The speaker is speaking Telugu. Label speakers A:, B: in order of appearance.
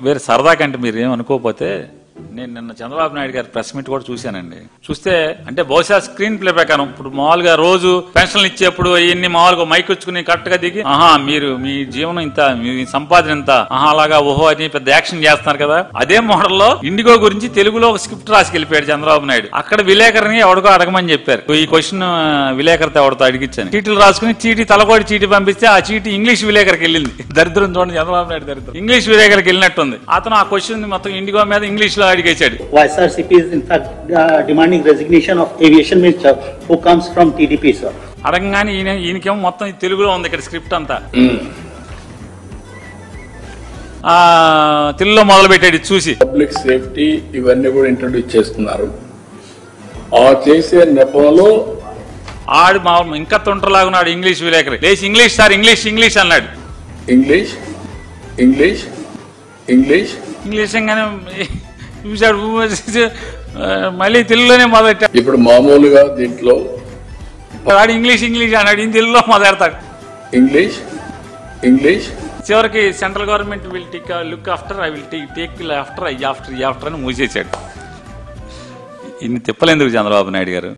A: వేరే సరదా కంటే మీరు ఏమనుకోకపోతే నేను నిన్న చంద్రబాబు నాయుడు గారి ప్రెస్ మీట్ కూడా చూశానండి. చూస్తే అంటే బహుశా స్క్రీన్ ప్లే ప్రకారం ఇప్పుడు మామూలుగా రోజు పెన్షన్లు ఇచ్చేప్పుడు ఇన్ని మామూలుగా మైక్ వచ్చుకుని కరెక్ట్ గా దిగి మీరు మీ జీవనం ఇంత, మీ సంపాదన ఇంత, అలాగా ఓహో అని పెద్ద యాక్షన్ చేస్తున్నారు కదా. అదే మోడల్లో ఇండిగో గురించి తెలుగులో ఒక స్క్రిప్ట్ రాసుకెళ్ళిపోయాడు చంద్రబాబు నాయుడు. అక్కడ విలేకరిని ఎవరికో అడగమని చెప్పారు. ఈ క్వశ్చన్ విలేకరితో ఎవరితో అడిగించాను. చీటీలు రాసుకుని చీటీ తలకోటి చీటీ పంపిస్తే ఆ చీటీ ఇంగ్లీష్ విలేకరికి వెళ్ళింది. దరిద్రం చూడండి, చంద్రబాబు నాయుడు దరిద్రం. ఇంగ్లీష్ విలేకరికి వెళ్ళినట్టుంది. అతను ఆ క్వశ్చన్ మొత్తం ఇండిగో మీద ఇంగ్లీష్ లో అడిగేశాడు.
B: YSRCP is in fact demanding resignation of aviation minister who comes from TDP, sir.
A: అడగగానే ఈయనకేమో మొత్తం తెలుగులో ఉంది ఇక్కడ స్క్రిప్ట్ అంతా. తెలుగులో మొదలు పెట్టాడు చూసి.
C: పబ్లిక్ సేఫ్టీ ఇవన్నీ కూడా ఇంట్రొడ్యూస్ చేస్తున్నారు. ఆ చేసే నెపంలో
A: ఆడు మామూలు ఇంకా తొంటలాగా ఉన్నాడు ఇంగ్లీష్ విలేకరి. లేచి ఇంగ్లీష్ సార్, ఇంగ్లీష్ ఇంగ్లీష్ అన్నాడు.
C: ఇంగ్లీష్ ఇంగ్లీష్ ఇంగ్లీష్
A: ఇంగ్లీష్ అనగానే చూశాడు, మళ్ళీ తెలుగులోనే మొదలెట్టాడు.
C: ఇప్పుడు మామూలుగా దీంట్లో
A: వాడు ఇంగ్లీష్ ఇంగ్లీష్ అన్నాడు, ఈయన తెలుగులో మొదలెడతాడు.
C: ఇంగ్లీష్ ఇంగ్లీష్
A: చివరికి central government will take look after, I will take after, I after అని మూసేశాడు. ఇన్ని తిప్పలేందుకు చంద్రబాబు నాయుడు గారు?